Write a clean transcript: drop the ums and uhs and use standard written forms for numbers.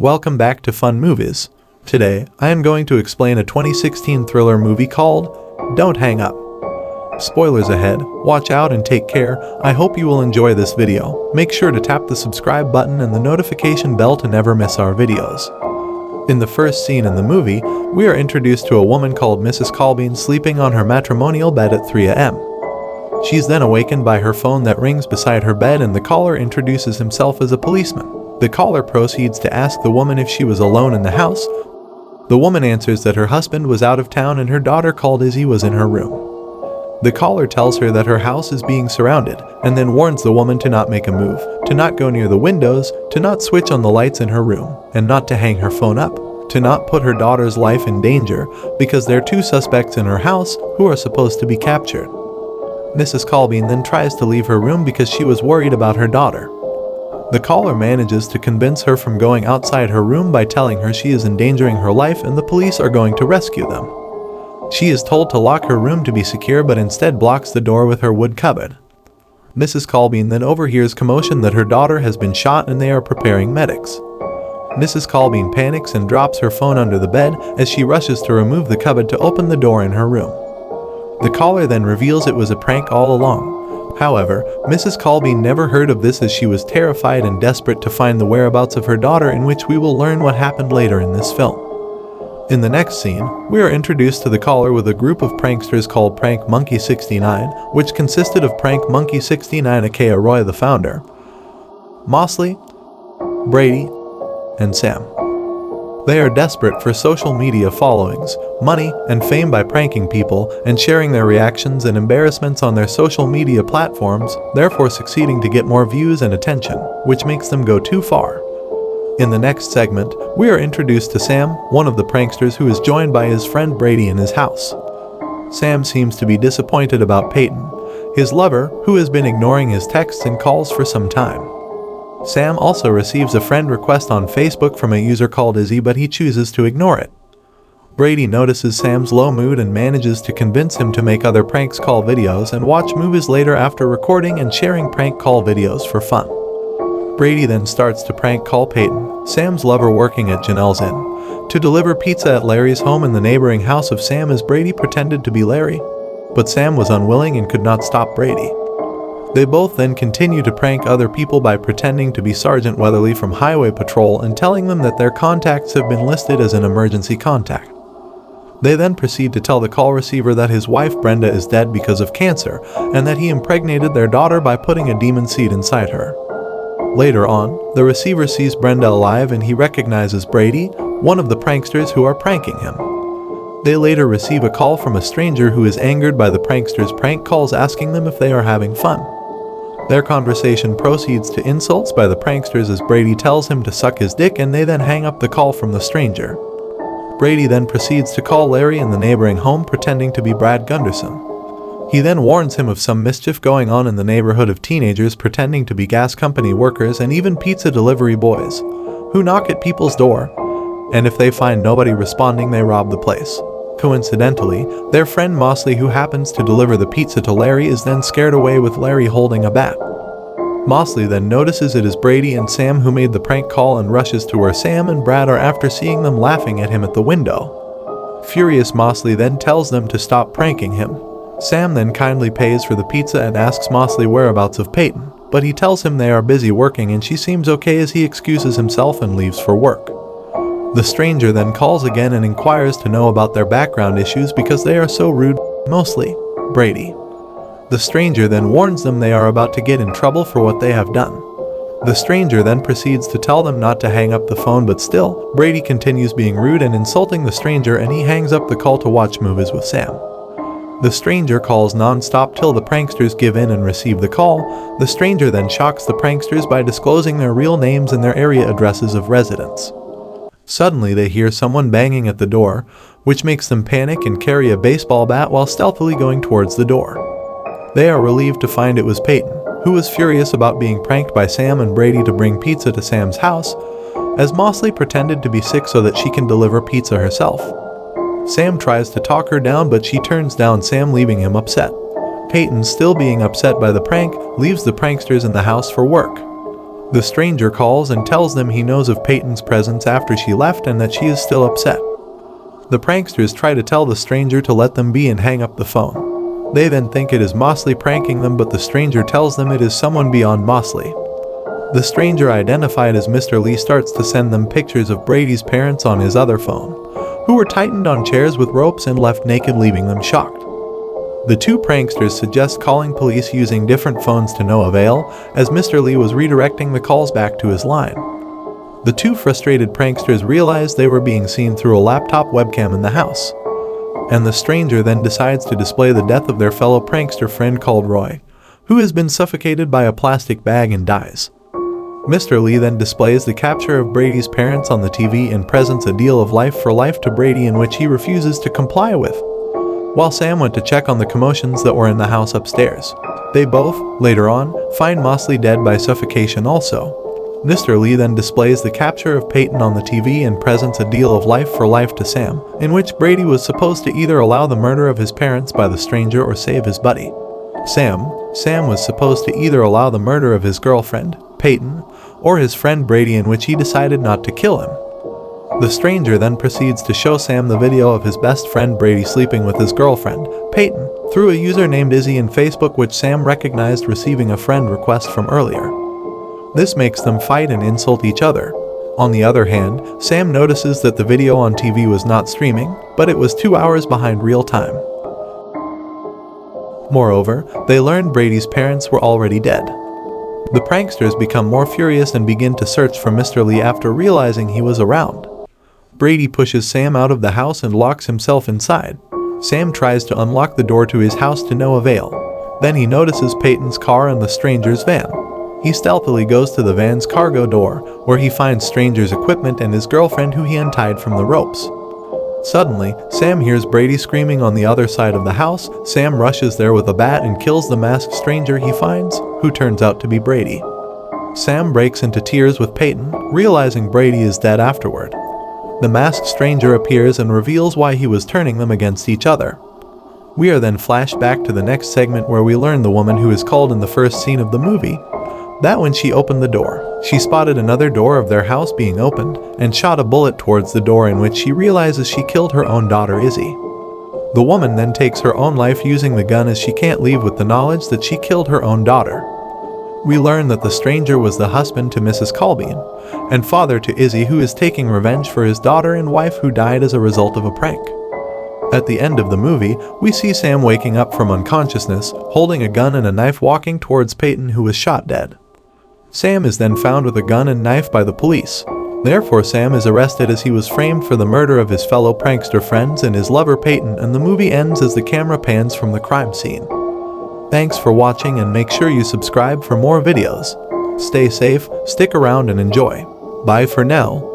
Welcome back to Fun Movies. Today, I am going to explain a 2016 thriller movie called Don't Hang Up. Spoilers ahead, watch out and take care. I hope you will enjoy this video. Make sure to tap the subscribe button and the notification bell to never miss our videos. In the first scene in the movie, we are introduced to a woman called Mrs. Colbean sleeping on her matrimonial bed at 3 a.m. She's then awakened by her phone that rings beside her bed, and the caller introduces himself as a policeman. The caller proceeds to ask the woman if she was alone in the house. The woman answers that her husband was out of town and her daughter called Izzy was in her room. The caller tells her that her house is being surrounded and then warns the woman to not make a move, to not go near the windows, to not switch on the lights in her room, and not to hang her phone up, to not put her daughter's life in danger because there are two suspects in her house who are supposed to be captured. Mrs. Colbean then tries to leave her room because she was worried about her daughter. The caller manages to convince her from going outside her room by telling her she is endangering her life and the police are going to rescue them. She is told to lock her room to be secure but instead blocks the door with her wood cupboard. Mrs. Colbean then overhears commotion that her daughter has been shot and they are preparing medics. Mrs. Colbean panics and drops her phone under the bed as she rushes to remove the cupboard to open the door in her room. The caller then reveals it was a prank all along. However, Mrs. Colbean never heard of this as she was terrified and desperate to find the whereabouts of her daughter, in which we will learn what happened later in this film. In the next scene, we are introduced to the caller with a group of pranksters called Prank Monkey 69, which consisted of Prank Monkey 69 aka Roy the founder, Mosley, Brady, and Sam. They are desperate for social media followings, money, and fame by pranking people and sharing their reactions and embarrassments on their social media platforms, therefore succeeding to get more views and attention, which makes them go too far. In the next segment, we are introduced to Sam, one of the pranksters who is joined by his friend Brady in his house. Sam seems to be disappointed about Peyton, his lover, who has been ignoring his texts and calls for some time. Sam also receives a friend request on Facebook from a user called Izzy, but he chooses to ignore it. Brady notices Sam's low mood and manages to convince him to make other pranks call videos and watch movies later after recording and sharing prank call videos for fun. Brady then starts to prank call Peyton, Sam's lover working at Janelle's Inn, to deliver pizza at Larry's home in the neighboring house of Sam as Brady pretended to be Larry, but Sam was unwilling and could not stop Brady. They both then continue to prank other people by pretending to be Sergeant Weatherly from Highway Patrol and telling them that their contacts have been listed as an emergency contact. They then proceed to tell the call receiver that his wife Brenda is dead because of cancer and that he impregnated their daughter by putting a demon seed inside her. Later on, the receiver sees Brenda alive and he recognizes Brady, one of the pranksters who are pranking him. They later receive a call from a stranger who is angered by the pranksters' prank calls asking them if they are having fun. Their conversation proceeds to insults by the pranksters as Brady tells him to suck his dick, and they then hang up the call from the stranger. Brady then proceeds to call Larry in the neighboring home pretending to be Brad Gunderson. He then warns him of some mischief going on in the neighborhood of teenagers pretending to be gas company workers and even pizza delivery boys, who knock at people's door, and if they find nobody responding they rob the place. Coincidentally, their friend Mosley, who happens to deliver the pizza to Larry, is then scared away with Larry holding a bat. Mosley then notices it is Brady and Sam who made the prank call and rushes to where Sam and Brad are after seeing them laughing at him at the window. Furious, Mosley then tells them to stop pranking him. Sam then kindly pays for the pizza and asks Mosley whereabouts of Peyton, but he tells him they are busy working and she seems okay as he excuses himself and leaves for work. The stranger then calls again and inquires to know about their background issues because they are so rude, mostly Brady. The stranger then warns them they are about to get in trouble for what they have done. The stranger then proceeds to tell them not to hang up the phone, but still, Brady continues being rude and insulting the stranger and he hangs up the call to watch movies with Sam. The stranger calls non-stop till the pranksters give in and receive the call. The stranger then shocks the pranksters by disclosing their real names and their area addresses of residence. Suddenly they hear someone banging at the door, which makes them panic and carry a baseball bat while stealthily going towards the door. They are relieved to find it was Peyton, who was furious about being pranked by Sam and Brady to bring pizza to Sam's house, as Mosley pretended to be sick so that she can deliver pizza herself. Sam tries to talk her down, but she turns down Sam, leaving him upset. Peyton, still being upset by the prank, leaves the pranksters in the house for work. The stranger calls and tells them he knows of Peyton's presence after she left and that she is still upset. The pranksters try to tell the stranger to let them be and hang up the phone. They then think it is Mosley pranking them, but the stranger tells them it is someone beyond Mosley. The stranger, identified as Mr. Lee, starts to send them pictures of Brady's parents on his other phone, who were tightened on chairs with ropes and left naked, leaving them shocked. The two pranksters suggest calling police using different phones to no avail, as Mr. Lee was redirecting the calls back to his line. The two frustrated pranksters realize they were being seen through a laptop webcam in the house, and the stranger then decides to display the death of their fellow prankster friend called Roy, who has been suffocated by a plastic bag and dies. Mr. Lee then displays the capture of Brady's parents on the TV and presents a deal of life for life to Brady, in which he refuses to comply with, while Sam went to check on the commotions that were in the house upstairs. They both, later on, find Mosley dead by suffocation also. Mr. Lee then displays the capture of Peyton on the TV and presents a deal of life for life to Sam, in which Brady was supposed to either allow the murder of his parents by the stranger or save his buddy. Sam was supposed to either allow the murder of his girlfriend, Peyton, or his friend Brady, in which he decided not to kill him. The stranger then proceeds to show Sam the video of his best friend Brady sleeping with his girlfriend, Peyton, through a user named Izzy in Facebook, which Sam recognized receiving a friend request from earlier. This makes them fight and insult each other. On the other hand, Sam notices that the video on TV was not streaming, but it was 2 hours behind real time. Moreover, they learn Brady's parents were already dead. The pranksters become more furious and begin to search for Mr. Lee after realizing he was around. Brady pushes Sam out of the house and locks himself inside. Sam tries to unlock the door to his house to no avail. Then he notices Peyton's car and the stranger's van. He stealthily goes to the van's cargo door, where he finds stranger's equipment and his girlfriend, who he untied from the ropes. Suddenly, Sam hears Brady screaming on the other side of the house. Sam rushes there with a bat and kills the masked stranger he finds, who turns out to be Brady. Sam breaks into tears with Peyton, realizing Brady is dead afterward. The masked stranger appears and reveals why he was turning them against each other. We are then flashed back to the next segment, where we learn the woman who is called in the first scene of the movie, that when she opened the door, she spotted another door of their house being opened and shot a bullet towards the door, in which she realizes she killed her own daughter Izzy. The woman then takes her own life using the gun, as she can't leave with the knowledge that she killed her own daughter. We learn that the stranger was the husband to Mrs. Colbean and father to Izzy, who is taking revenge for his daughter and wife who died as a result of a prank. At the end of the movie, we see Sam waking up from unconsciousness, holding a gun and a knife, walking towards Peyton, who was shot dead. Sam is then found with a gun and knife by the police. Therefore, Sam is arrested, as he was framed for the murder of his fellow prankster friends and his lover Peyton, and the movie ends as the camera pans from the crime scene. Thanks for watching, and make sure you subscribe for more videos. Stay safe, stick around and enjoy. Bye for now.